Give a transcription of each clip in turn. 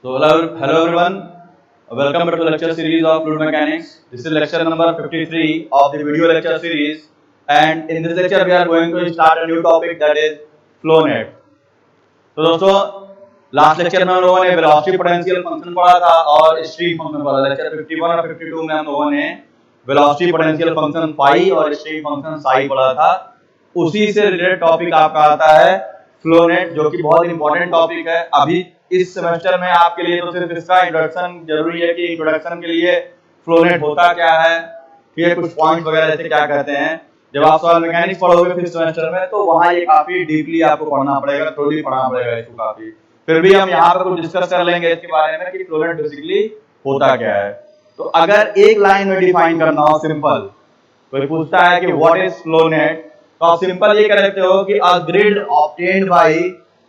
So hello everyone. Welcome to the lecture series of fluid mechanics. This is lecture number 53 of the video lecture series, and in this lecture we are going to start a new topic, that is flow net. तो दोस्तों last lecture में हम लोगों ने velocity potential function पढ़ा था और stream function पढ़ा था। लेक्चर 51 और 52 में हम लोगों ने वेलोसिटी पोटेंशियल फंक्शन फाई और स्ट्रीम फंक्शन साई पढ़ा था। उसी से रिलेटेड टॉपिक आपका आता है फ्लो नेट, जो कि बहुत इंपॉर्टेंट टॉपिक है। अभी इस सेमेस्टर में आपके लिए तो सिर्फ इसका इंट्रोडक्शन जरूरी है कि इंट्रोडक्शन के लिए फ्लो नेट होता क्या है, फिर कुछ पॉइंट्स वगैरह जैसे क्या कहते हैं। जब आप सॉइल मैकेनिक्स पढ़ोगे फिर सेमेस्टर में, तो वहां ये काफी डीपली आपको पढ़ना पड़ेगा, थोड़ी पढ़ना पड़ेगा इसको काफी। फिर भी हम यहाँ पर कुछ डिस्कस कर लेंगे इसके बारे में कि फ्लो नेट बेसिकली होता क्या है। तो अगर एक लाइन में डिफाइन करना हो सिंपल, कोई पूछता है कि व्हाट इज फ्लो नेट, तो आप सिंपल ये कह सकते हो कि a grid obtained by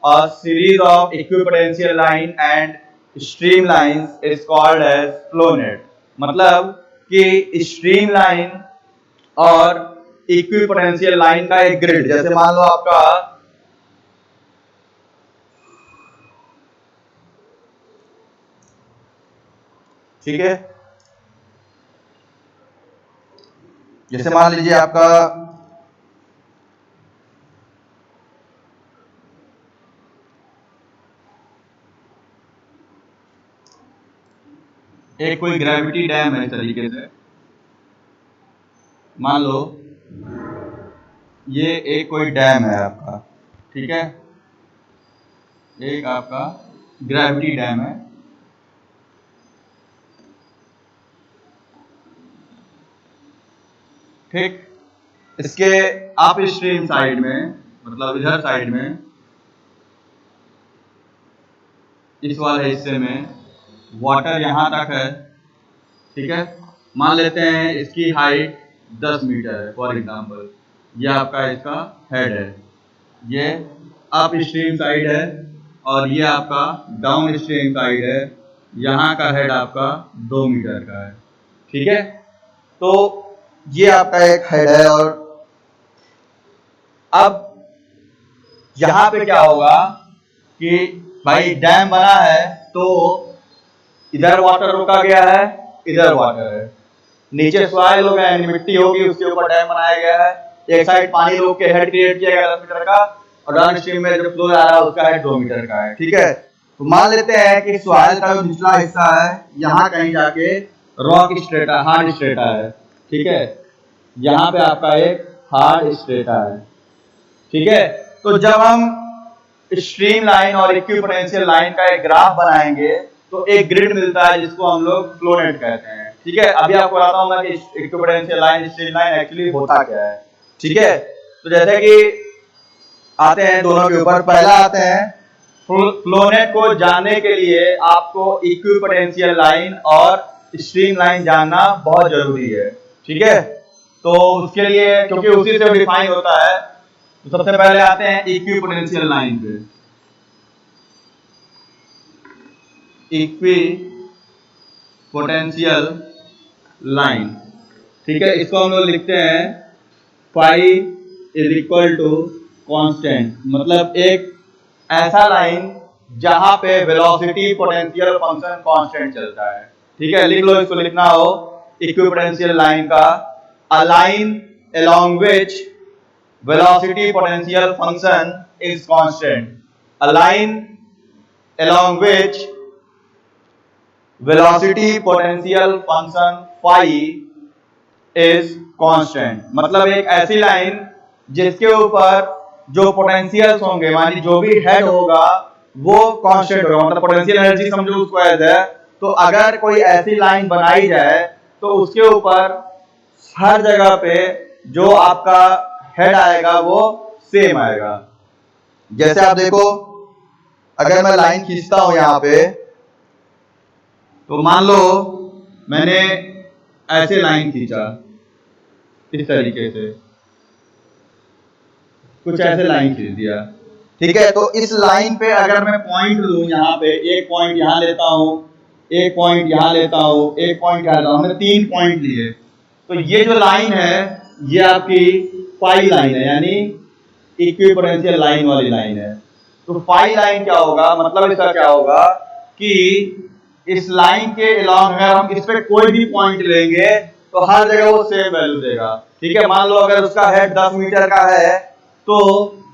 a series of equipotential line and stream lines is called as flow net. मतलब कि स्ट्रीम लाइन और इक्विपोटेंशियल लाइन का एक ग्रिड, जैसे मान लो आपका ठीक है, जैसे मान लीजिए आपका एक कोई ग्रेविटी डैम है इस तरीके से, मान लो ये एक कोई डैम है आपका, ठीक है, एक आपका ग्रेविटी डैम है। ठीक, इसके अप स्ट्रीम साइड में, मतलब इधर साइड में, इस वाले हिस्से में वाटर यहां तक है, ठीक है। मान लेते हैं इसकी हाइट 10 मीटर है फॉर एग्जांपल। ये आपका इसका हेड है, ये अप स्ट्रीम साइड है और ये आपका डाउन स्ट्रीम साइड है। यहाँ का हेड आपका 2 मीटर का है, ठीक है। तो ये आपका एक हेड है और अब यहाँ पे क्या होगा कि भाई डैम बना है तो इधर वाटर रोका गया है, इधर वाटर है, नीचे सॉइल होगा यानी मिट्टी होगी, उसके ऊपर डैम बनाया गया है। एक साइड पानी रोक के हेड क्रिएट किया गया 10 मीटर का, और डाउन स्ट्रीम में जो फ्लो आ रहा है उसका हेड 2 मीटर का है, ठीक है। तो मान लेते हैं कि सॉइल का जो निचला हिस्सा है यहाँ कहीं जाके रॉक स्ट्रेटा, हार्ड स्ट्रेटा है, ठीक है। यहाँ पे आपका एक हार्ड स्ट्रेटा है, ठीक है। तो जब हम स्ट्रीम लाइन और इक्विपोटेंशियल लाइन का एक ग्राफ बनाएंगे तो एक ग्रिड मिलता है जिसको हम लोग फ्लो नेट कहते हैं, ठीक है। अभी आपको बताता हूं मैं कि equipotential line, stream line actually होता क्या है, ठीक है। तो जैसे कि आते हैं दोनों के ऊपर, पहला आते हैं फ्लो नेट को जानने के लिए आपको इक्विपोटेंशियल लाइन और स्ट्रीम लाइन जानना बहुत जरूरी है, ठीक है। तो उसके लिए, क्योंकि उसी से डिफाइन होता है, तो सबसे पहले आते हैं इक्विपोटेंशियल लाइन पे। इक्विपोटेंशियल लाइन, ठीक है, इसको हम लोग लिखते हैं phi is equal to constant. मतलब एक ऐसा लाइन जहां पे वेलोसिटी पोटेंशियल फंक्शन कांस्टेंट चलता है, ठीक है। लिख लो, इसको लिखना हो इक्विपोटेंशियल लाइन का, a line along which velocity potential function is constant, a line along which velocity potential function phi is constant। मतलब एक ऐसी लाइन जिसके ऊपर जो पोटेंशियल्स होंगे, मानी जो भी हेड होगा वो कांस्टेंट होगा, मतलब पोटेंशियल एनर्जी समझो उसको एज है। तो अगर कोई ऐसी लाइन बनाई जाए तो उसके ऊपर हर जगह पे जो आपका हेड आएगा वो सेम आएगा। जैसे आप देखो, अगर मैं लाइन खींचता हूं यहां पे, तो मान लो मैंने ऐसे लाइन खींचा, इस तरीके से कुछ ऐसे लाइन खींच दिया, ठीक है। तो इस लाइन पे अगर मैं पॉइंट लूं, यहाँ पे एक पॉइंट यहां लेता हूं, एक पॉइंट यहां लेता हूं, एक पॉइंट यहां लेता हूं, हमने 3 पॉइंट लिए। तो ये जो लाइन है ये आपकी फाई लाइन है, यानी इक्विपोटेंशियल लाइन वाली लाइन है। तो फाई लाइन क्या होगा, मतलब इसका क्या होगा कि इस लाइन के अलोंग अगर हम इस पे कोई भी पॉइंट लेंगे तो हर जगह वो सेम वैल्यू देगा। ठीक है, मान लो अगर उसका हेड 10 मीटर का है तो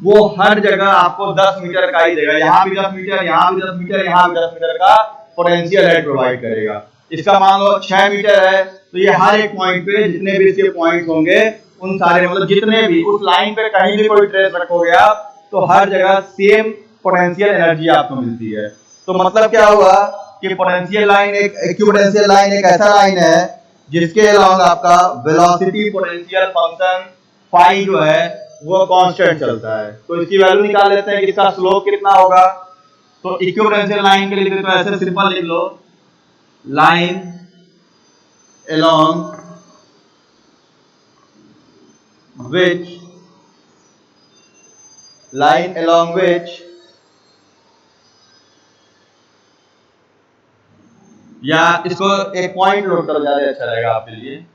वो हर जगह आपको 10 मीटर का ही देगा, यहाँ भी 10 मीटर, यहाँ भी 10 मीटर, यहाँ भी 10 मीटर का पोटेंशियल हेड प्रोवाइड करेगा। इसका मान लो 6 मीटर है तो ये हर एक पॉइंट पे जितने भी इसके पॉइंट होंगे उन सारे मतलब जितने भी उस लाइन पे कहीं भी कोई ट्रेस रखोगे आप तो हर जगह सेम पोटेंशियल एनर्जी आपको मिलती है। तो मतलब क्या हुआ कि पोटेंशियल लाइन एक इक्विपोटेंशियल लाइन एक ऐसा लाइन है जिसके अलोंग आपका वेलोसिटी पोटेंशियल फंक्शन फाई जो है वो कांस्टेंट चलता है। तो इसकी वैल्यू निकाल लेते हैं कि इसका स्लोप कितना होगा। तो इक्विपोटेंशियल लाइन के लिए तो ऐसे सिंपल लिख लो, लाइन along which या इसको एक पॉइंट नोट करो, ज्यादा अच्छा रहेगा आपके लिए।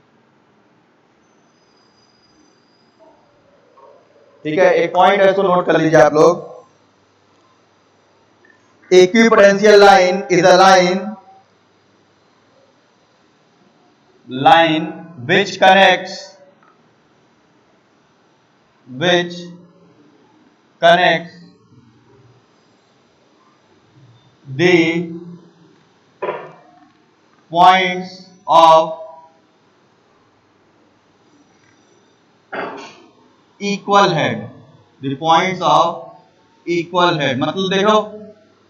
ठीक है, एक पॉइंट है, इसको नोट कर लीजिए आप लोग। Equipotential line is a line which connects the points of equal head, मतलब देखो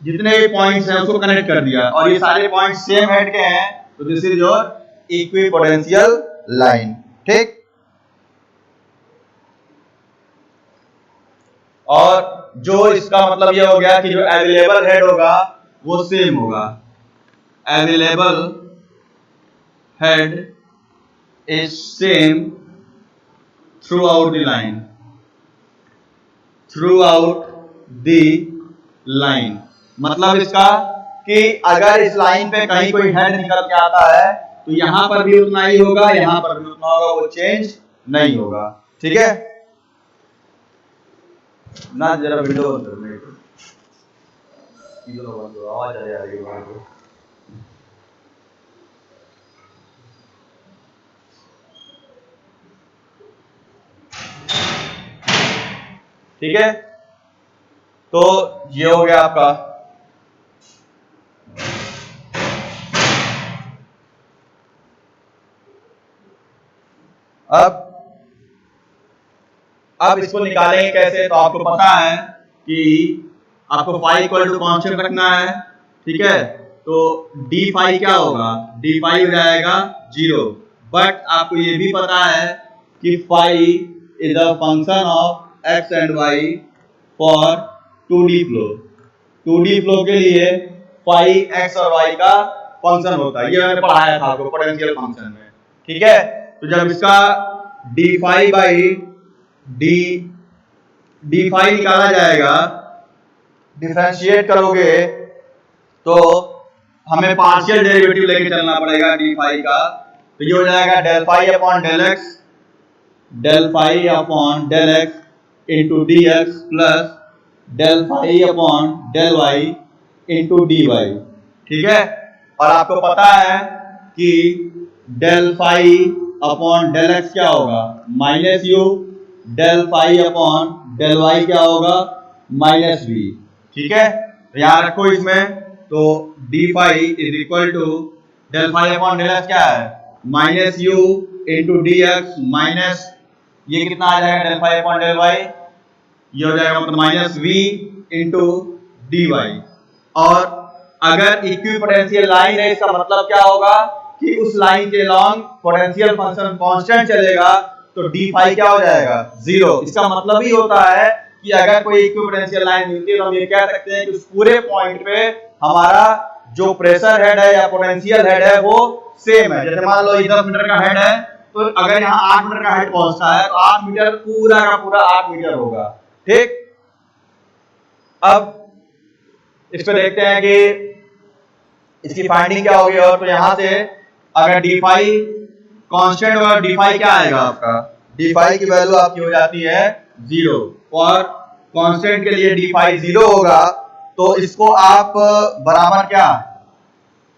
जितने भी पॉइंट्स हैं उसको कनेक्ट कर दिया और ये सारे पॉइंट्स सेम हेड के हैं तो this is your equipotential line. ठीक, और जो इसका मतलब ये हो गया कि जो अवेलेबल हेड होगा वो सेम होगा। Available head is same through out the line. मतलब इसका कि अगर इस लाइन पे कहीं कोई हेड निकल के आता है तो यहां पर भी उतना ही होगा, यहां पर भी उतना होगा, वो चेंज नहीं होगा। ठीक है ना, जरा विंडो बंद करो, आवाज आ रही है। ठीक है, तो ये हो गया आपका। अब इसको निकालेंगे कैसे, तो आपको पता है कि आपको फाई इक्वल टू कांस्टेंट रखना है। ठीक है, तो डी फाई क्या होगा, डी फाई हो जाएगा 0। बट आपको ये भी पता है कि phi is a function of x and y for 2D flow. 2D flow के लिए फाई एक्स और वाई का फंक्शन होता है, ये मैंने पढ़ाया था आपको पोटेंशियल फंक्शन में। ठीक है, तो जब इसका d phi by d phi निकाला जाएगा, डिफरेंशिएट करोगे तो हमें पार्शियल डेरिवेटिव लेके चलना पड़ेगा डी फाई का। तो ये हो जाएगा del phi upon del x into d x plus del phi upon del y into d y. ठीक है, और आपको पता है कि del phi upon del x क्या होगा, minus u, del phi upon del y क्या होगा, माइनस वी। ठीक है, याद रखो इसमें, तो d phi is equal to del phi upon del x क्या है, minus u into d x minus ये कितना आ जाएगा del phi upon del y, ये हो जाएगा मतलब minus v into d y. और अगर इक्विपोटेंशियल लाइन है इसका मतलब क्या होगा कि उस लाइन के लॉन्ग पोटेंशियल फंक्शन कांस्टेंट चलेगा तो डी फाई क्या हो जाएगा, 0। इसका मतलब ही होता है कि अगर कोई इक्विपोटेंशियल लाइन मिलती है तो हम ये कह सकते हैं कि उस पूरे पॉइंट पे हमारा जो प्रेशर हेड है या पोटेंशियल हेड है वो सेम है। जैसे मान लो 10 मीटर का हेड है तो अगर यहाँ 8 मीटर का हेड पहुंचता है तो 8 मीटर पूरा का पूरा 8 मीटर होगा। ठीक, अब इस पे देखते हैं कि इसकी फाइंडिंग क्या होगी। और तो यहां से अगर डी फाई कांस्टेंट और डी फाई क्या आएगा आपका, डी फाई की वैल्यू आपकी हो जाती है 0 और कांस्टेंट के लिए डी फाई 0 होगा तो इसको आप बराबर क्या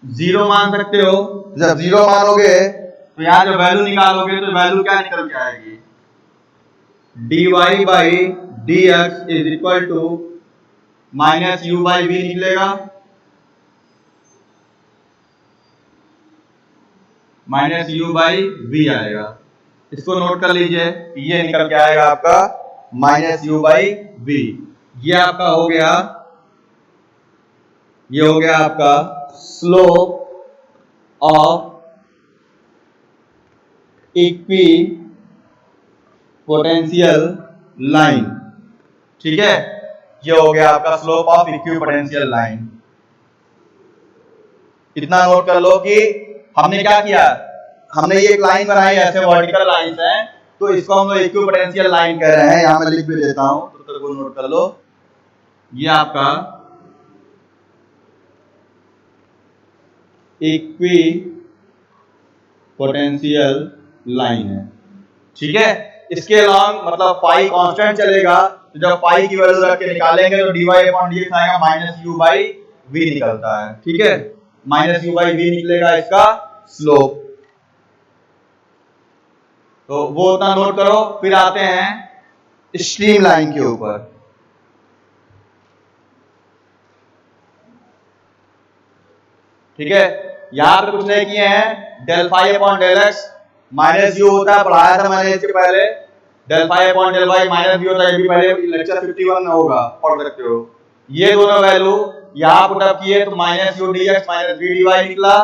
जीरो मान सकते हो। जब जीरो मानोगे तो यहाँ जो वैल्यू निकालोगे तो वैल्यू क्या निकल के आएगी, dy by dx is equal to minus u by v निकलेगा, माइनस u बाई v आएगा। इसको नोट कर लीजिए, ये निकल के आएगा आपका माइनस u बाई v। ये आपका हो गया, ये हो गया आपका slope of equi potential line. ठीक है, ये हो गया आपका slope of equi potential line. इतना नोट कर लो कि हमने क्या किया, हमने ये एक लाइन बनाई, ऐसे वर्टिकल लाइंस हैं, तो इसको हम लोग इक्वी पोटेंशियल लाइन कह रहे हैं। यहां मैं लिख भी देता हूं तो तक वो नोट कर लो। ये आपका इक्वी पोटेंशियल लाइन है। ठीक है, इसके अलॉन्ग मतलब फाई कांस्टेंट चलेगा, तो जब फाई की वैल्यू रख के निकालेंगे तो dy अपॉन dx आएगा माइनस u बाई v निकलता है। ठीक है, माइनस u बाई v निकलेगा इसका स्लोप। तो वो उतना नोट करो। फिर आते हैं स्ट्रीम लाइन के ऊपर। ठीक है, यहां पे कुछ नहीं किए हैं, del phi upon del x minus u होता है, पढ़ाया था मैंने इसके पहले। Del phi upon del y minus v होता है, ये भी पहले लेक्चर 51 में होगा, पढ़ सकते हो। ये दोनों वैल्यू यहां पुट अप किए तो minus u d x minus v d y निकला।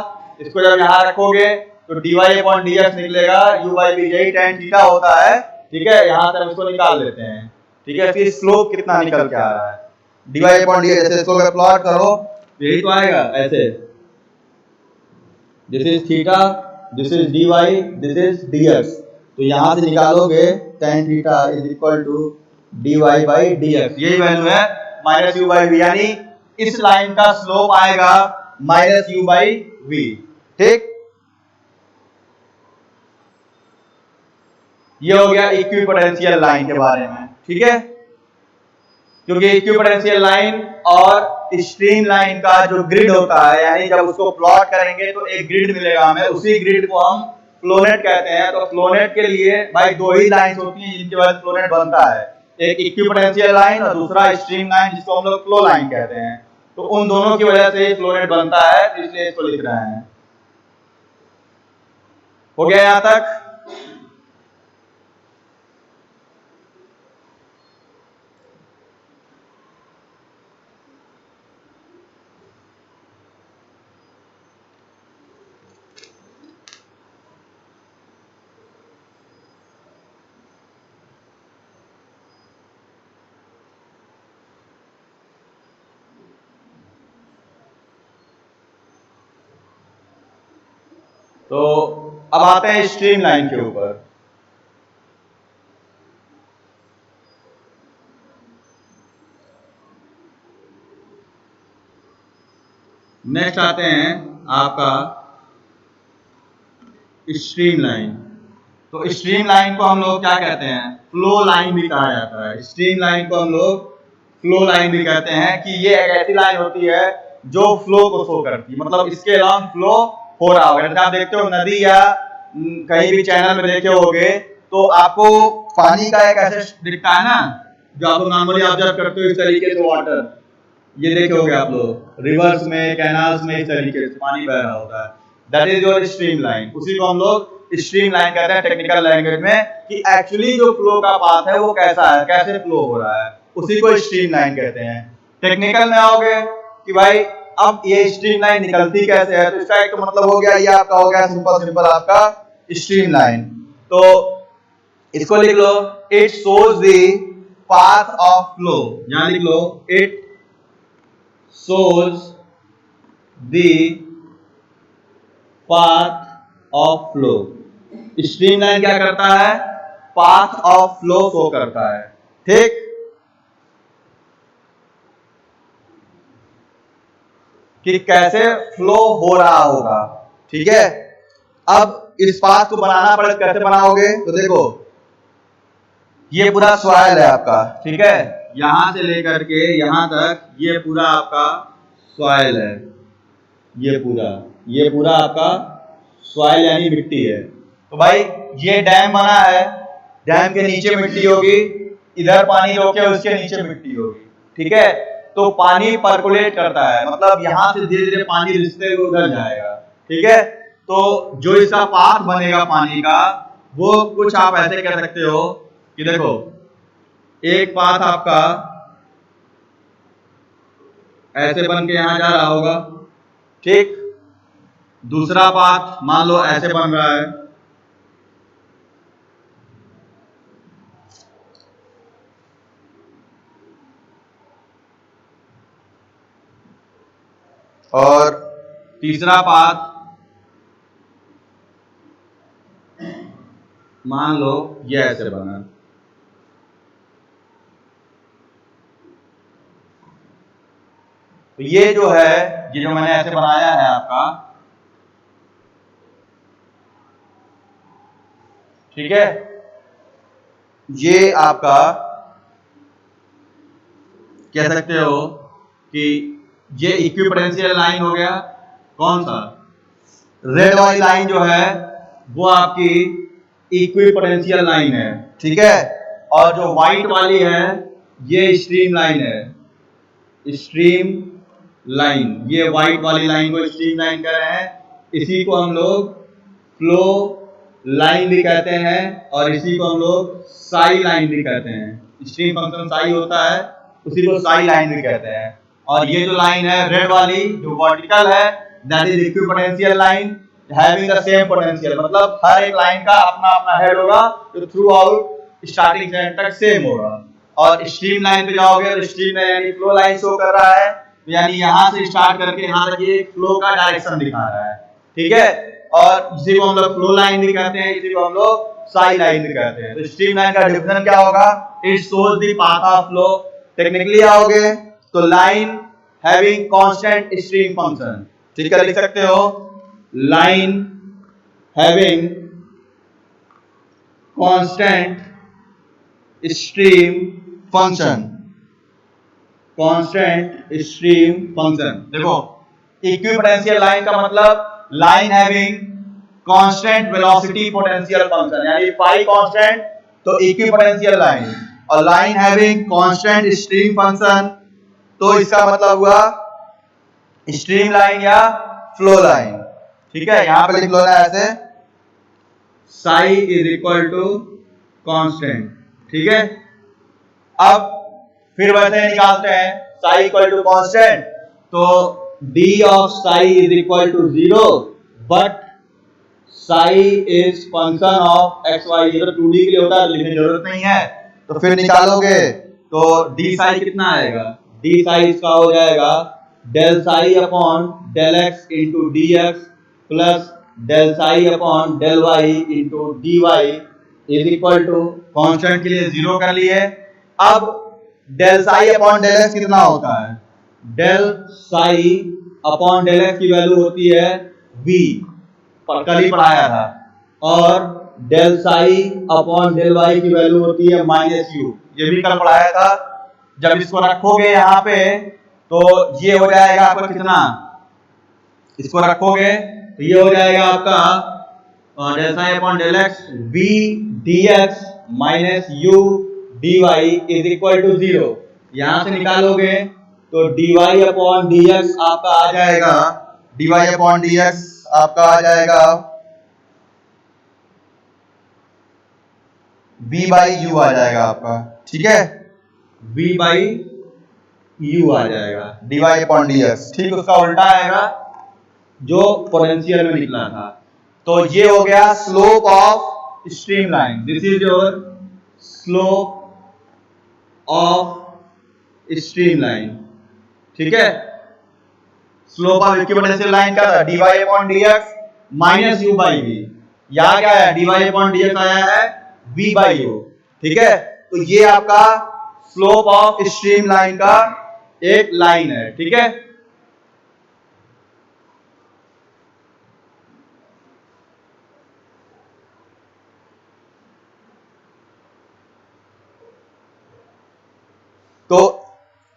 इसको जब यहां रखोगे तो d y upon d x निकलेगा, यू बाई बी यही tan थीटा होता है। ठीक है, यहां से हम इसको निकाल लेते हैं। ठीक है, फिर स्लोप कितना निकल के आ रहा है, d y upon d x, इसको अगर प्लॉट करो यही तो आएगा ऐसे, this is theta, this is dy, this is dx। तो यहां से निकालोगे tan theta is equal to dy by dx, यही वैल्यू है माइनस u बाई v, यानी इस लाइन का स्लोप आएगा माइनस u बाई v। ठीक, ये हो गया इक्विपोटेंशियल लाइन के बारे में। ठीक है, क्योंकि इक्विपोटेंशियल लाइन और स्ट्रीम लाइन का जो ग्रिड होता है, यानी जब उसको प्लॉट करेंगे तो एक ग्रिड मिलेगा हमें, उसी ग्रिड को हम फ्लोनेट कहते हैं। तो फ्लोनेट के लिए भाई दो ही लाइंस होती हैं जिनके वजह से फ्लोनेट बनता है, एक इक्विपोटेंशियल लाइन और दूसरा स्ट्रीम लाइन जिसको हम लोग फ्लो लाइन कहते हैं। तो उन दोनों की वजह से फ्लोनेट बनता है, इसलिए इसको लिख रहे हैं। हो गया यहां तक? तो अब आते हैं स्ट्रीम लाइन के ऊपर। नेक्स्ट आते हैं आपका स्ट्रीम लाइन। तो स्ट्रीम लाइन को हम लोग क्या कहते हैं, फ्लो लाइन भी कहा जाता है। स्ट्रीम लाइन को हम लोग फ्लो लाइन भी कहते हैं कि ये एक ऐसी लाइन होती है जो फ्लो को शो करती है, मतलब इसके अलॉन्ग फ्लो हो रहा होगा। जैसे आप देखते हो नदी या कहीं भी चैनल में देखे होगे तो आपको पानी का एक ऐसे दिखता है ना, जो आप नॉर्मली ऑब्जर्व करते हो इस तरीके से वाटर, ये देखे होगे आप लोग रिवर्स में, कैनाल्स में, इस तरीके से पानी बह रहा होता है। That is your stream line. उसी को हम लोग स्ट्रीम लाइन कहते हैं टेक्निकल लैंग्वेज में, कि एक्चुअली जो फ्लो का पाथ है वो कैसा है, कैसे फ्लो हो रहा है, उसी को स्ट्रीम लाइन कहते हैं। टेक्निकल में आओगे कि भाई अब ये स्ट्रीम लाइन निकलती कैसे है, तो इसका एक तो मतलब हो गया, ये आपका हो गया सिंपल सिंपल आपका स्ट्रीम लाइन। तो इसको लिख लो, it shows the path of flow, यहां लिख लो it shows the path of flow। Stream line क्या करता है, पाथ ऑफ फ्लो शो करता है। ठीक, कि कैसे फ्लो हो रहा होगा। ठीक है, अब इस पाथ को बनाना पड़े, कैसे बनाओगे, तो देखो ये पूरा सॉइल है आपका। ठीक है, यहां से लेकर के यहां तक ये पूरा आपका सॉइल है, ये पूरा आपका सॉइल यानी मिट्टी है। तो भाई ये डैम बना है, डैम के नीचे मिट्टी होगी, इधर पानी रोके उसके नीचे मिट्टी होगी, ठीक है। तो पानी पर्कुलेट करता है, मतलब यहाँ से धीरे धीरे पानी रिसते हुए उधर जाएगा, ठीक है। तो जो इसका पाथ बनेगा पानी का, वो कुछ आप ऐसे कह सकते हो कि देखो, एक पाथ आपका ऐसे बन के यहां जा रहा होगा, ठीक। दूसरा पाथ मान लो ऐसे बन रहा है, और तीसरा पाथ मान लो ये ऐसे बना। तो ये जो है, ये जो मैंने ऐसे बनाया है आपका, ठीक है, ये आपका कह सकते हो कि ये इक्विपोटेंशियल लाइन हो गया। कौन सा? रेड वाली लाइन जो है वो आपकी इक्विपोटेंशियल लाइन है, ठीक है। और जो व्हाइट वाली है ये स्ट्रीम लाइन है, स्ट्रीम लाइन। ये व्हाइट वाली लाइन को स्ट्रीम लाइन कह रहे हैं। इसी को हम लोग फ्लो लाइन भी कहते हैं और इसी को हम लोग साई लाइन भी कहते हैं। स्ट्रीम फंक्शन साई होता है, उसी को साई लाइन भी कहते हैं। और ये जो लाइन है रेड वाली जो वर्टिकल है, that is equipotential line having the same potential, मतलब हर एक लाइन का अपना अपना हेड होगा जो थ्रू आउट स्टार्टिंग से एंड तक सेम होगा। और स्ट्रीम लाइन पे जाओगे तो स्ट्रीम लाइन यानी फ्लो लाइन शो कर रहा है, यानी यहां से स्टार्ट करके यहां तक ये फ्लो का डायरेक्शन दिखा रहा है, ठीक है। और इसी को हम लोग फ्लो लाइन भी कहते हैं, इसी को हम लोग साई लाइन भी कहते हैं। तो स्ट्रीम लाइन का डिफिनेशन क्या होगा? It shows the path of flow. Technically आओगे तो line having constant stream function, ठीक है, लिख सकते हो line having constant stream function, constant stream function. देखो इक्विपोटेंशियल लाइन का मतलब line having constant velocity potential function, यानी फाई कांस्टेंट तो इक्विपोटेंशियल लाइन, और line having constant stream function तो इसका मतलब हुआ स्ट्रीम लाइन या फ्लो लाइन, ठीक है। यहां पे लिख लो ना ऐसे, psi is equal to constant, ठीक है। अब फिर वैसे निकालते हैं साई इक्वल टू कांस्टेंट, तो d of psi is equal to 0, but psi is function of x y. ये तो 2D के लिए होता है, लिखने की जरूरत नहीं है। तो फिर निकालोगे तो d साई कितना आएगा? d साई इसका हो जाएगा del psi upon del x into d x plus del psi upon del y into d y is equal to, constant के लिए 0 कर लिए। अब del psi upon del x कितना होता है? Del psi upon del x की value होती है v, पर कल ही पढ़ाया था। और del psi upon del y की वैल्यू होती है माइनस u, ये भी कल पढ़ाया था। जब इसको रखोगे यहाँ पे तो ये हो जाएगा आपका कितना, इसको रखोगे तो ये हो जाएगा आपका del psi upon del x v dx minus u dy is equal to 0। यहां से निकालोगे तो dy अपॉन dx आपका आ जाएगा, dy अपॉन dx आपका आ जाएगा v बाई u आ जाएगा आपका, ठीक है, v बाई u आ जाएगा dy अपॉन dx, ठीक। उसका उल्टा आएगा जो पोटेंशियल में निकला था। तो ये हो गया slope of stream line, this is your slope of stream line, ठीक है। स्लोप ऑफ इक्विपोटेंशियल लाइन का था dy upon dx minus u by v। यहां क्या है? dy अपॉन dx आया है v बाई u, ठीक है। तो ये आपका स्लोप ऑफ स्ट्रीम लाइन का एक लाइन है, ठीक है। तो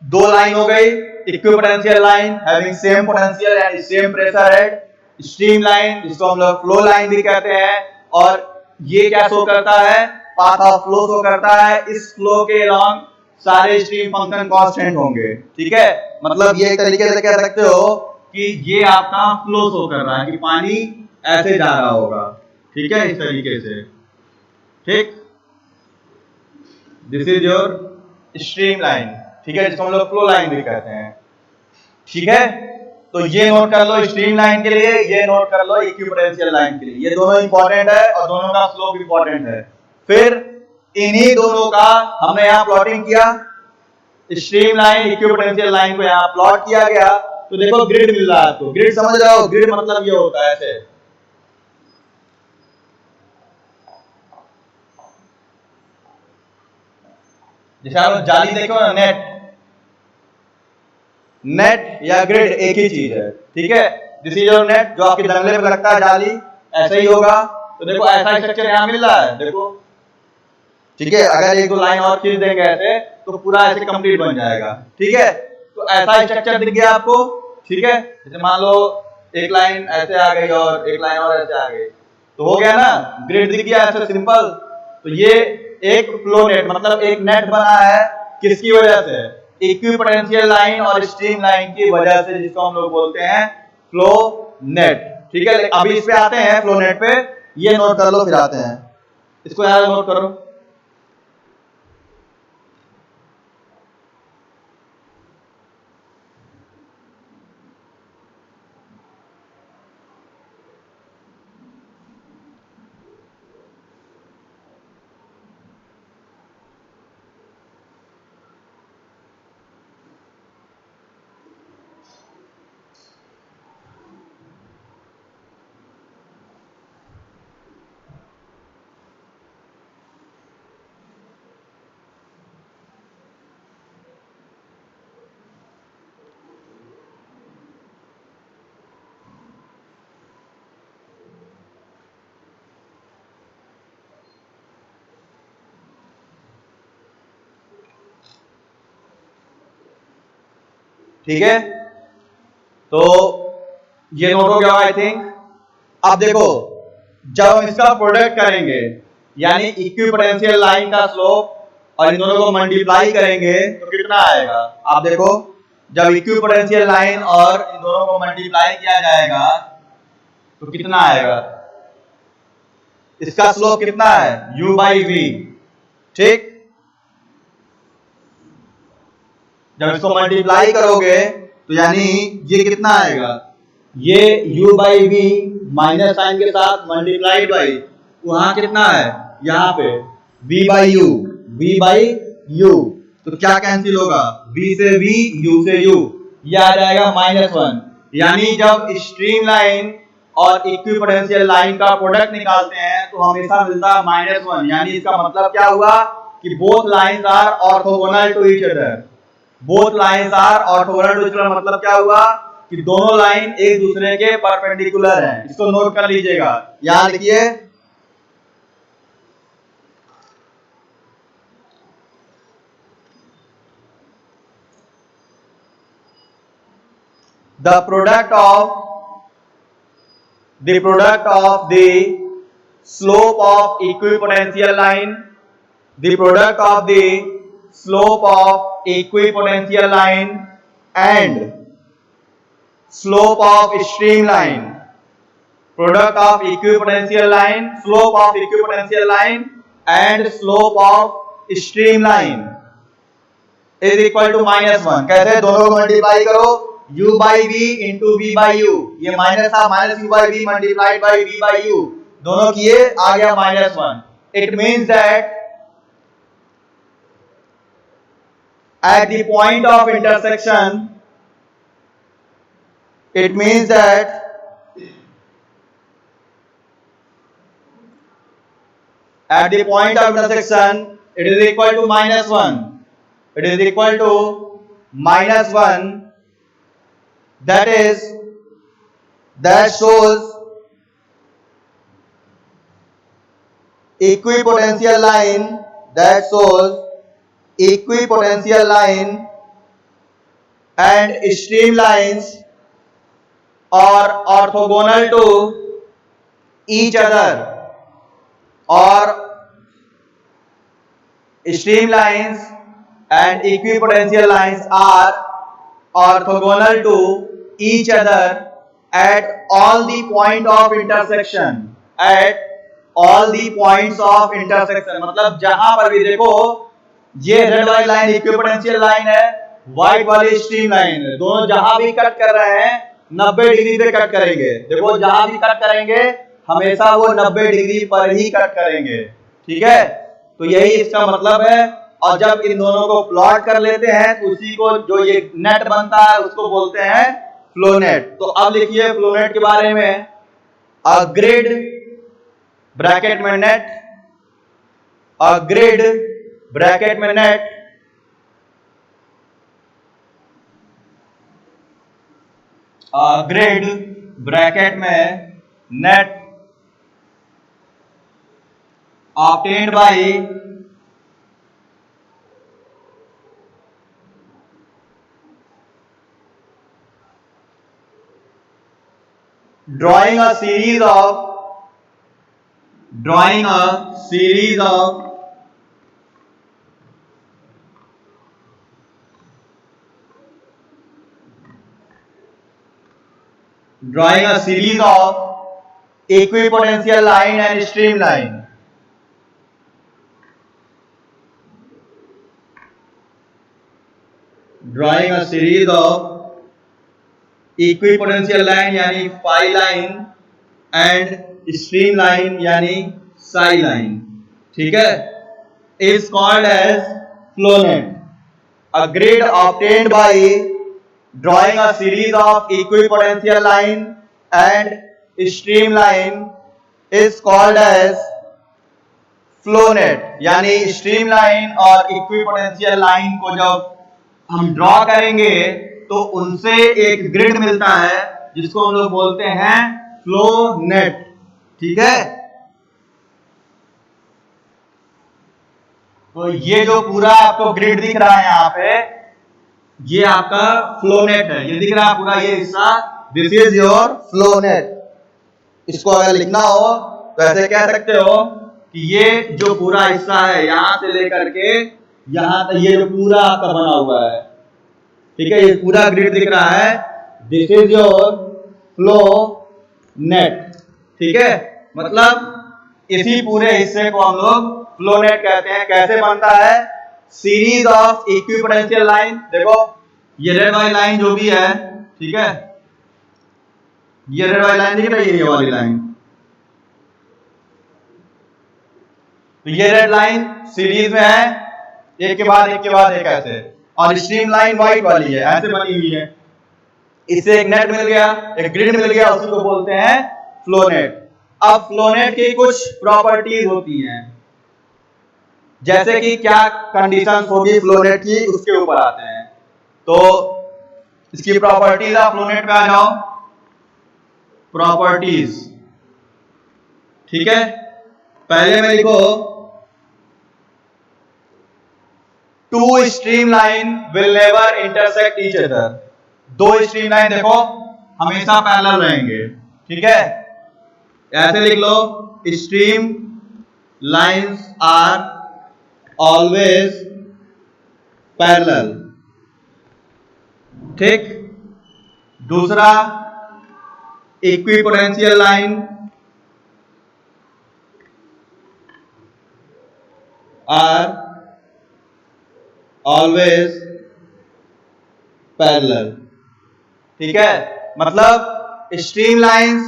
दो लाइन हो गई, equipotential line having same potential and same pressure at stream line, जिसको हम लोग फ्लो लाइन भी कहते हैं, और ये क्या शो करता है, पाथ ऑफ फ्लो शो करता है। इस फ्लो के अलॉन्ग सारे स्ट्रीम फंक्शन कांस्टेंट होंगे, ठीक है। मतलब ये एक तरीके से कह सकते हो कि ये आपका फ्लो शो कर रहा है कि पानी ऐसे जा रहा होगा, ठीक है, इस तरीके से, ठीक। This is your stream line, ठीक है, जिसको हम लोग फ्लो लाइन भी कहते हैं, ठीक है। तो ये नोट कर लो स्ट्रीम लाइन के लिए, ये नोट कर लो इक्विपोटेंशियल लाइन के लिए। ये दोनों इंपॉर्टेंट है और दोनों का स्लोप इंपॉर्टेंट है। फिर इन्हीं दोनों का हमने यहाँ प्लॉटिंग किया, स्ट्रीम लाइन इक्विपोटेंशियल लाइन को यहाँ प्लॉट किया गया, तो देखो ग्रिड मिल रहा है आपको। ग्रिड समझ रहे हो, ग्रिड मतलब ये होता है ऐसे, जैसे आप जाली देखो ना, नेट, नेट या ग्रिड एक ही चीज है, ठीक है। दिस इज योर नेट, जो आपके जंगले पे लगता है जाली, ऐसे ही होगा। तो देखो ऐसा स्ट्रक्चर यहाँ मिल रहा है, देखो, ठीक है। अगर एक दो लाइन और खींच देंगे ऐसे तो पूरा ऐसे कंप्लीट बन जाएगा, ठीक है। तो ऐसा स्ट्रक्चर दिख गया आपको, ठीक है। जैसे मान लो एक लाइन ऐसे आ गई और एक लाइन और ऐसे आ गई, तो हो गया ना, ग्रिड दिख गया ऐसे सिंपल। तो ये एक फ्लो नेट, मतलब एक नेट बना है, किसकी वजह से, इक्विपोटेंशियल लाइन और स्ट्रीम लाइन की वजह से, जिसको हम लोग बोलते हैं फ्लो नेट, ठीक है। अभी इस पे आते हैं, फ्लो नेट पे, ये नोट कर लो, फिर आते हैं, इसको यार नोट करो। ठीक है, तो ये नोट हो गया आई थिंक। अब देखो, जब हम इसका प्रोडक्ट करेंगे, यानी इक्विपोटेंशियल लाइन का स्लोप और इन दोनों को मल्टीप्लाई करेंगे, तो कितना आएगा, आप देखो। जब इक्विपोटेंशियल लाइन और इन दोनों को मल्टीप्लाई किया जाएगा तो कितना आएगा, इसका स्लोप कितना है, u बाई वी, ठीक। जब इसको मल्टीप्लाई करोगे तो यानी ये कितना आएगा, ये u by v minus sign के साथ मल्टीप्लाइड बाई, वहां कितना है, यहाँ पे v by you, v by you, तो क्या कैंसिल होगा, v से v, u से u, ये आ जाएगा -1। यानी जब स्ट्रीम लाइन और इक्विपोटेंशियल लाइन का प्रोडक्ट निकालते हैं तो हमेशा मिलता है -1। यानी इसका मतलब क्या हुआ कि both lines are orthogonal to each other, both lines are orthogonal to each other, मतलब क्या हुआ कि दोनों लाइन एक दूसरे के परपेंडिकुलर हैं। इसको नोट कर लीजिएगा, यहां लिखिए, the product of the slope of equipotential line, the product of the slope of equipotential line and slope of stream line, product of equipotential line, slope of equipotential line and slope of stream line is equal to -1। कैसे, दोनों को multiply करो, u by v into v by u, ये minus था, minus u by v multiplied by v by u, दोनों किए, आ गया -1। It means that at the point of intersection, it means that at the point of intersection it is equal to -1, it is equal to -1, that shows equipotential line, that shows equipotential line and streamlines are orthogonal to each other, or streamlines and equipotential lines are orthogonal to each other at all the point of intersection, at all the points of intersection। मतलब जहां पर भी देखो, ये red वाली line equipotential line है, white वाली stream line है, दोनों जहां भी कट कर रहे हैं 90 डिग्री पे कट करेंगे। देखो जहां भी कट करेंगे हमेशा वो 90 डिग्री पर ही कट करेंगे, ठीक है। तो यही इसका मतलब है। और जब इन दोनों को प्लॉट कर लेते हैं तो उसी को जो ये नेट बनता है उसको बोलते हैं फ्लो नेट। तो अब लिखिए फ्लो नेट के बारे में, अ ग्रिड ब्रैकेट में नेट, अ ग्रिड ब्रैकेट में नेट ग्रिड ब्रैकेट में net obtained by drawing a series of drawing a series of equipotential line and streamline। Drawing a series of equipotential line यानी phi line and streamline यानी psi line, ठीक है, is called as flow net। A grid obtained by drawing a series of equipotential line and streamline is called as flow net। यानी streamline और equipotential line को जब हम draw करेंगे तो उनसे एक ग्रिड मिलता है जिसको हम लोग बोलते हैं फ्लो नेट, ठीक है। तो ये जो पूरा आपको ग्रिड दिख रहा है यहाँ पे, ये आपका फ्लो नेट है। ये दिख रहा है पूरा ये हिस्सा, this is your flow net. इसको अगर लिखना हो तो ऐसे कह सकते हो कि ये जो पूरा हिस्सा है यहां से लेकर के यहां तक, ये जो पूरा आपका बना हुआ है, ठीक है, ये पूरा ग्रिड दिख रहा है, this is your flow net, ठीक है। मतलब इसी पूरे हिस्से को हम लोग फ्लो नेट कहते हैं। कैसे बनता है? Series of equipotential line. देखो ये रेड वाली लाइन जो भी है, ठीक है, ये रेड वाली लाइन दिख रही है, ये वाली लाइन, तो ये रेड लाइन सीरीज में है, एक के बाद एक के बाद एक ऐसे, और स्ट्रीम लाइन व्हाइट वाली है, ऐसे बनी हुई है। इससे एक नेट मिल गया, एक ग्रिड मिल गया, उसी को बोलते हैं फ्लो नेट। अब फ्लो नेट की कुछ प्रॉपर्टीज होती हैं, जैसे कि क्या कंडीशंस होगी फ्लो नेट की, उसके ऊपर आते हैं। तो इसकी प्रॉपर्टीज ऑफ फ्लो नेट पे आ जाओ, प्रॉपर्टीज, ठीक है। पहले में लिखो two streamline will never intersect each other. दो स्ट्रीमलाइन देखो हमेशा पैरेलल रहेंगे, ठीक है। ऐसे लिख लो, stream lines are always parallel, ठीक। दूसरा, equipotential line are always parallel, ठीक है। मतलब स्ट्रीम लाइंस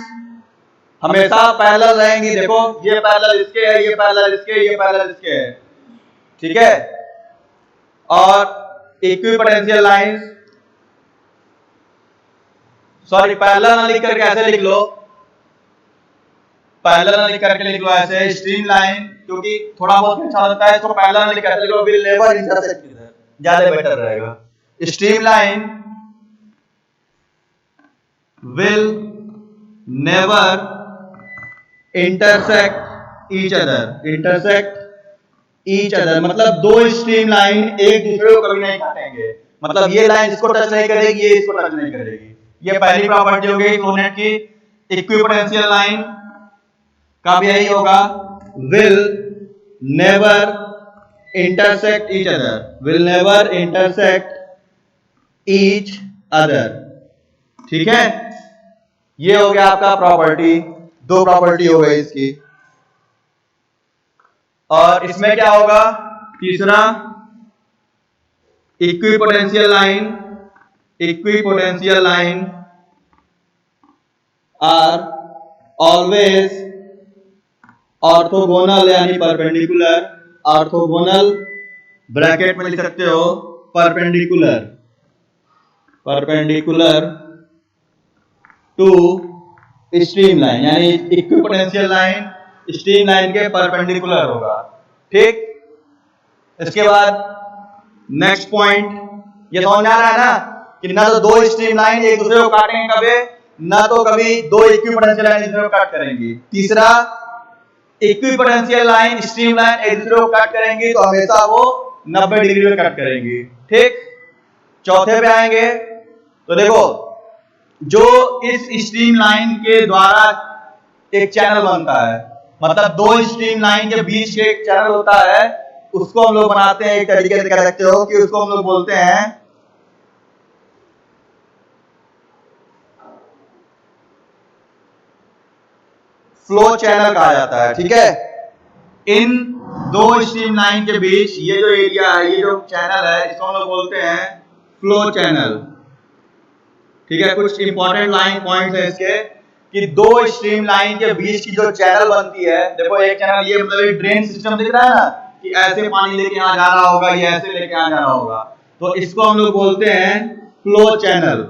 हमेशा पैरेलल रहेंगी। देखो ये पैरेलल इसके है, ये पैरेलल इसके, ये पैरेलल इसके है, ठीक है। और इक्विपोटेंशियल लाइंस, सॉरी पैरेलल ना लिख करके ऐसे लिख लो, पैरेलल ना लिख करके लिख लो ऐसे, स्ट्रीम लाइन, क्योंकि थोड़ा बहुत अच्छा होता है, इसको पैरेलल ना लिख करके लिख लो, विल नेवर इंटरसेक्ट, ज्यादा बेटर रहेगा। Stream line will never intersect each other, intersect each other मतलब दो स्ट्रीम लाइन एक दूसरे को कभी नहीं काटेंगे। मतलब ये लाइन इसको टच नहीं करेगी, ये इसको टच नहीं करेगी। ये पहली प्रॉपर्टी हो गई फ्लो नेट की। इक्विपोटेंशियल लाइन का भी यही होगा, will never intersect each other, will never intersect each other. ठीक है, ये हो गया आपका प्रॉपर्टी, दो प्रॉपर्टी हो गई इसकी। और इसमें क्या होगा, तीसरा equipotential line, equipotential line are always orthogonal यानी परपेंडिकुलर, ऑर्थोगोनल ब्रैकेट में लिख सकते हो perpendicular, perpendicular to stream line, यानी इक्विपोटेंशियल लाइन स्ट्रीम लाइन के परपेंडिकुलर होगा। ठीक, इसके बाद नेक्स्ट पॉइंट, ये समझ आ रहा है ना कि ना तो दो स्ट्रीम लाइन एक दूसरे को काटेंगे कभी, ना तो कभी दो इक्विपोटेंशियल लाइन एक दूसरे को काट करेंगी। तीसरा, इक्विपोटेंशियल लाइन स्ट्रीम लाइन एक दूसरे को कट करेंगी तो हमेशा वो 90 डिग्री में कट करेंगी। ठीक, चौथे पे आएंगे तो देखो, जो इस स्ट्रीम लाइन के द्वारा एक चैनल बनता है, मतलब दो स्ट्रीम लाइन के बीच के एक चैनल होता है, उसको हम लोग बनाते हैं, एक तरीके से कह सकते हो कि उसको हम लोग बोलते हैं फ्लो चैनल कहा जाता है। ठीक है, इन दो स्ट्रीम लाइन के बीच ये जो एरिया है, ये जो चैनल है, इसको हम लोग बोलते हैं फ्लो चैनल। ठीक है, कुछ इंपॉर्टेंट लाइन पॉइंट्स है इसके कि दो स्ट्रीम लाइन के बीच की जो चैनल बनती है, देखो एक चैनल, ये मतलब एक ड्रेन सिस्टम दिख रहा है ना कि ऐसे पानी लेके यहाँ जा रहा होगा, ये ऐसे लेके यहाँ जा रहा होगा, तो इसको हम लोग बोलते हैं फ्लो चैनल।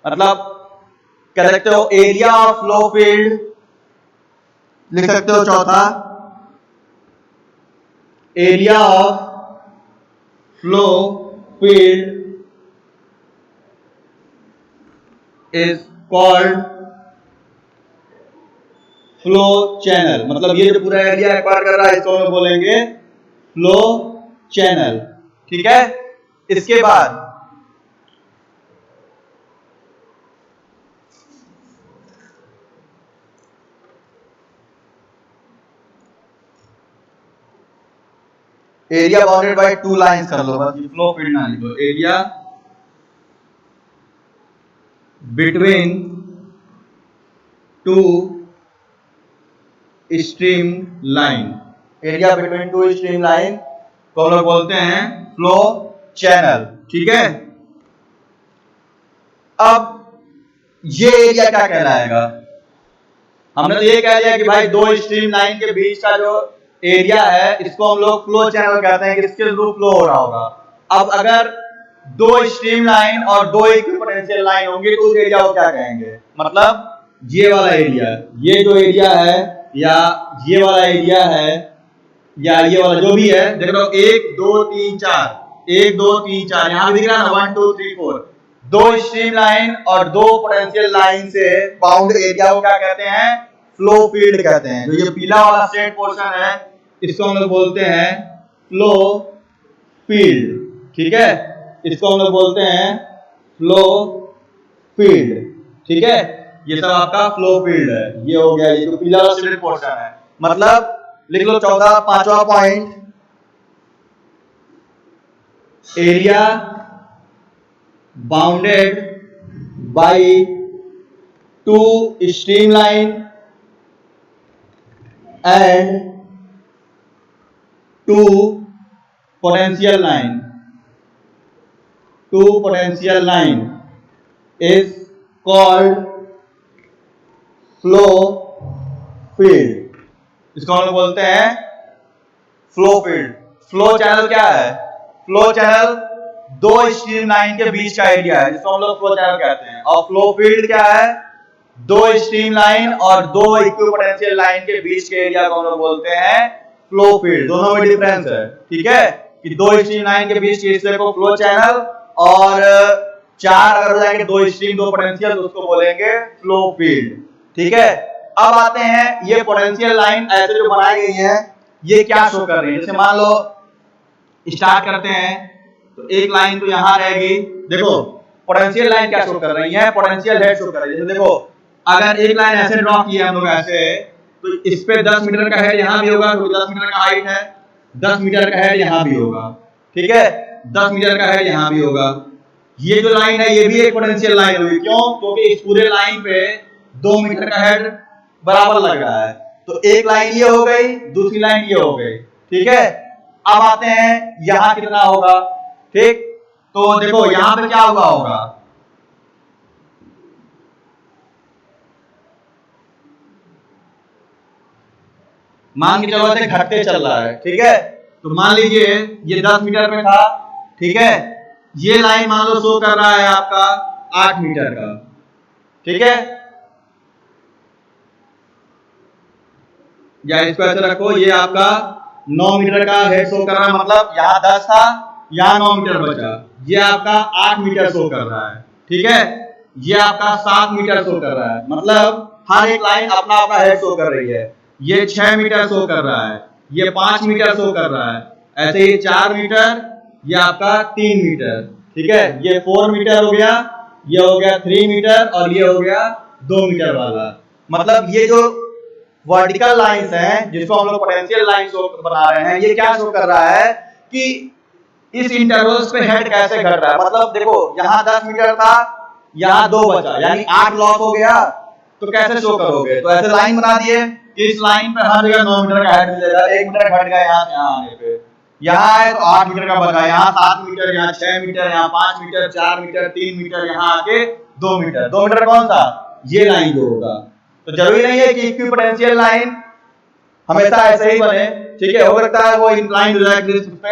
मतलब कह सकते हो एरिया ऑफ फ्लो फील्ड लिख सकते हो चौथा, area of flow field is called flow channel. मतलब ये जो पूरा एरिया एक्वायर कर रहा है इसको हम बोलेंगे फ्लो चैनल। ठीक है, इसके बाद area bounded by two lines कर लो, बस फ्लो फील्ड ना लिखो, area between two stream line, area between two stream line को हम लोग बोलते हैं फ्लो चैनल। ठीक है, अब ये एरिया क्या कहलाएगा, हमने तो ये कह दिया कि भाई दो स्ट्रीम लाइन के बीच का जो एरिया है इसको हम लोग फ्लो चैनल कहते हैं कि इसके थ्रू फ्लो हो रहा होगा। अब अगर दो स्ट्रीम लाइन और दो इक्विपोटेंशियल लाइन होंगे तो उस एरिया को क्या कहेंगे, मतलब ये वाला एरिया, ये जो एरिया है या ये वाला एरिया है या ये वाला जो भी है, देख लो 1 2 3 4, 1 2 3 4, यहां दिख रहा है 1 2 3 4, दो स्ट्रीम लाइन और दो पोटेंशियल लाइन से बाउंड एरिया को क्या कहते हैं, फ्लो फील्ड कहते हैं। जो ये पीला वाला स्ट्रेट पोर्शन है इसको हम लोग बोलते हैं फ्लो फील्ड। ठीक है, इसको हम लोग बोलते हैं फ्लो फील्ड। ठीक है, ये सब आपका फ्लो फील्ड है। ये हो गया, ये जो पीला वाला स्ट्रेट पोर्शन है, मतलब लिख लो चौथा पांचवा point, area bounded by two streamline and two potential line, two potential line is called flow field. इसको हम लोग बोलते हैं फ्लो फील्ड। फ्लो चैनल क्या है, फ्लो चैनल दो स्ट्रीम लाइन के बीच का एरिया है जिसको हम लोग फ्लो चैनल कहते हैं। और फ्लो फील्ड क्या है, दो स्ट्रीम लाइन और दो इक्विपोटेंशियल लाइन के बीच के एरिया को हम लोग बोलते हैं फ्लो फील्ड। दोनों में डिफरेंस है। ठीक है, कि दो स्ट्रीम लाइन के बीच के हिस्से को फ्लो चैनल, और चार अगर हो जाएंगे दो स्ट्रीम दो पोटेंशियल तो उसको बोलेंगे फ्लो फील्ड। ठीक है, अब आते हैं ये पोटेंशियल लाइन ऐसे जो बनाई गई है ये क्या शो कर रही है। जैसे मान लो स्टार्ट करते हैं, तो एक लाइन तो यहाँ रहेगी। देखो पोटेंशियल लाइन क्या शो कर रही है, पोटेंशियल हेड शो कर रही है। देखो अगर एक लाइन ऐसे ड्रॉ की है हम लोग ऐसे, तो इस पे 10 मीटर का हेड यहाँ भी होगा, क्योंकि 10 मीटर का हाइट है, 10 मीटर का हेड यहाँ भी होगा, ठीक है, 10 मीटर का हेड यहाँ भी होगा। ये जो लाइन है ये भी एक पोटेंशियल लाइन होगी, क्यों? क्योंकि इस पूरे लाइन पे 2 मीटर का हेड बराबर लग रहा है। तो एक लाइन ये हो गई, दूसरी लाइन ये हो गई, ठीक है। अब आते हैं यहाँ कितना होगा, ठीक। तो देखो यहाँ पे क्या हुआ होगा, मान के चलो ऐसे घटते चल रहा है, ठीक है। तो मान लीजिए ये 10 मीटर पे था, ठीक है। ये लाइन मान लो शो कर रहा है आपका 8 मीटर का, ठीक है। या इसको ऐसे रखो, ये आपका 9 मीटर का हेड शो कर रहा है, मतलब यहाँ 10 था, यहाँ 9 मीटर बचा। ये आपका 8 मीटर शो कर रहा है, ठीक है। ये आपका 7 मीटर शो कर रहा है, मतलब हर एक लाइन अपना अपना हेड शो कर रही है। ये 6 मीटर शो कर रहा है, ये 5 मीटर शो कर रहा है, ऐसे ही 4 मीटर, ये आपका 3 मीटर, ठीक है। ये 4 मीटर हो गया, ये हो गया 3 मीटर, और ये हो गया 2 मीटर वाला। मतलब ये जो वर्टिकल लाइंस हैं जिसको हम लोग पोटेंशियल लाइन शो बना रहे हैं, ये क्या शो कर रहा है कि इस इंटरवल्स पे हेड कैसे घट रहा है। मतलब देखो यहाँ 10 मीटर था, यहाँ 2 बचा, यानी 8 लॉस हो गया। तो कैसे शो करोगे, तो ऐसे लाइन बना दिए कि इस लाइन पे हर जगह 9 मीटर का हेड मिलेगा, 1 मीटर घट गया यहाँ से यहाँ आने पे, यहाँ है तो 8 मीटर का बचा, यहाँ 7 मीटर, यहाँ 6 मीटर, यहाँ 5 मीटर, 4 मीटर, 3 मीटर, यहाँ आके 2 मीटर। 2 मीटर कौन सा, ये लाइन जो होगा। तो जरूरी नहीं है कि इक्विपोटेंशियल लाइन हमेशा ऐसे ही बने, ठीक है। हो सकता है वो इंक्लाइन हो जाए,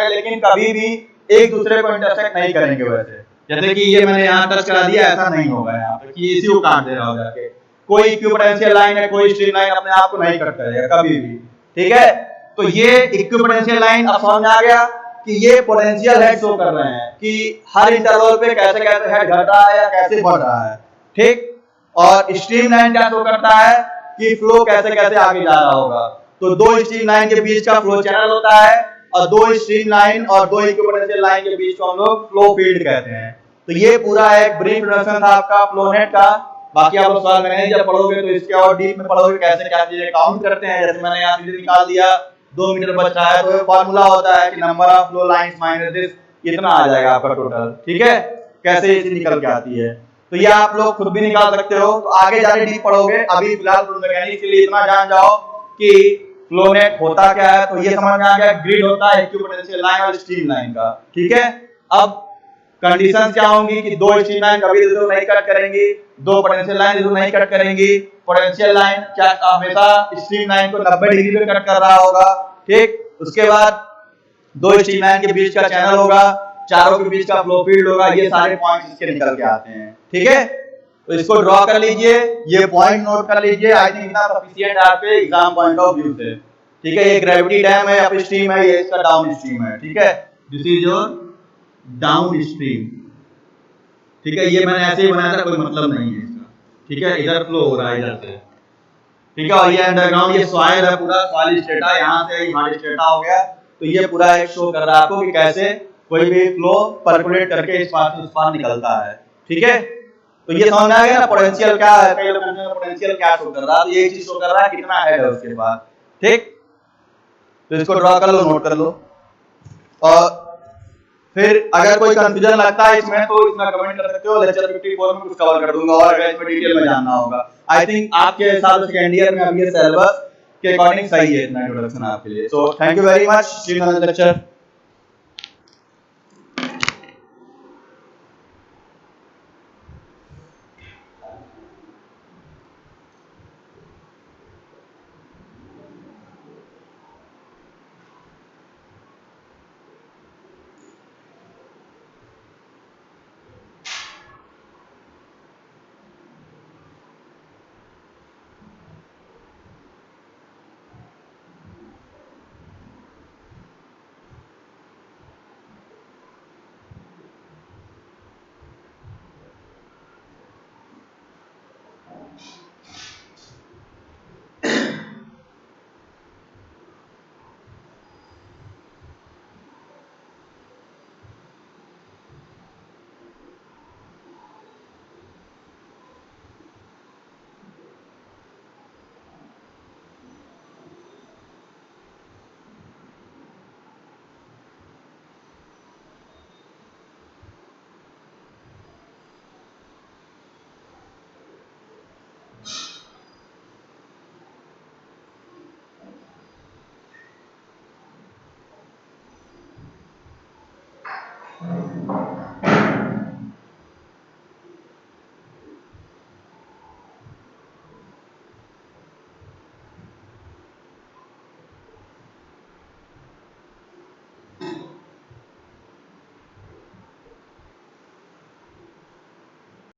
लेकिन कभी भी एक दूसरे को इंटरसेक्ट नहीं करेंगे। वैसे जैसे कि ये मैंने यहाँ टच करा दिया, ऐसा नहीं होगा यहाँ पे कि इसी को काट दे रहा हो जाके। कोई इक्विपोटेंशियल लाइन है, कोई स्ट्रीम लाइन अपने आप को नहीं कट करेगा कभी भी, ठीक है। तो ये इक्विपोटेंशियल लाइन अब समझ में आ गया कि ये पोटेंशियल हेड शो कर रहे हैं कि हर इंटरवल पे कैसे कैसे हेड घट रहा है या कैसे बढ़ रहा है, ठीक। और स्ट्रीम लाइन क्या शो करता है कि फ्लो कैसे कैसे आगे जा रहा होगा। तो दो स्ट्रीम लाइन के बीच का फ्लो चैनल होता है, और दो स्ट्रीम लाइन और दो इक्विपोटेंशियल लाइन के बीच को हम लोग फ्लो फील्ड कहते हैं। तो ये पूरा एक ब्रीफ इंट्रोडक्शन था आपका फ्लो नेट का। बाकी आप लोग सवाल मैंने जब पढ़ोगे तो इसके और डीप में पढ़ोगे कैसे क्या चीजें काउंट करते हैं। जैसे मैंने यहाँ सीधे निकाल दिया 2 मीटर बच रहा है, तो फॉर्मूला होता है कि number of flow lines minus this, इतना आ जाएगा आपका टोटल, ठीक है। कैसे ये निकल के आती है, तो ये आप लोग खुद भी निकाल सकते हो। तो आगे जाके डीप पढ़ोगे, अभी फिलहाल फ्लूइड मैकेनिक्स के लिए इतना जान जाओ कि फ्लो नेट होता क्या है। तो ये समझ में आ गया, ग्रिड होता है इक्विपोटेंशियल लाइन और स्ट्रीम लाइन का, ठीक है। अब कंडीशंस क्या होंगी कि दो स्ट्रीम लाइन कभी दूसरे नहीं कट करेंगी, दो पोटेंशियल लाइन दूसरे नहीं कट करेंगी। पोटेंशियल लाइन क्या हमेशा स्ट्रीम लाइन को 90 डिग्री पे कट कर रहा होगा, ठीक। उसके बाद दो स्ट्रीम लाइन के बीच का चैनल होगा, चारों के बीच का फ्लो फील्ड होगा। ये सारे पॉइंट्स इसके निकल के आते हैं, ठीक है। तो इसको ड्रॉ कर लीजिए, ये पॉइंट नोट कर लीजिए। आई थिंक इतना सफिशिएंट है आपके एग्जाम पॉइंट ऑफ व्यू से, ठीक है। ये ग्रेविटी डैम है, अप स्ट्रीम है, ये इसका डाउन स्ट्रीम है, ठीक है। This is your down stream, ठीक है। ये मैंने ऐसे ही बनाया था, कोई मतलब नहीं है इसका, ठीक है। इधर फ्लो हो रहा है इधर से, ठीक है। और ये अंडरग्राउंड ये सॉइल है, पूरा सॉइल स्ट्रेटा, यहाँ से हार्ड स्ट्रेटा हो गया। तो ये पूरा एक शो कर रहा है आपको कि कैसे कोई भी फ्लो पर्कुलेट करके इस पार से उस पार निकलता है, ठीक है। तो ये समझ में आ गया ना पोटेंशियल क्या है। कई लोग पूछते हैं पोटेंशियल क्या शो कर रहा है, तो ये चीज शो कर रहा है कितना हेड है उसके पास, ठीक। तो इसको ड्रॉ कर लो, नोट कर लो। और फिर अगर कोई कंफ्यूजन लगता है इसमें तो इसमें कमेंट कर सकते हो, लेक्चर 54 में कुछ कवर कर दूंगा। और अगर इसमें डिटेल में जानना होगा, आई थिंक आपके हिसाब से सेकंड ईयर में अभी ये सिलेबस के अकॉर्डिंग सही है इतना इंट्रोडक्शन आपके लिए। So thank you very much, see you in the lecture.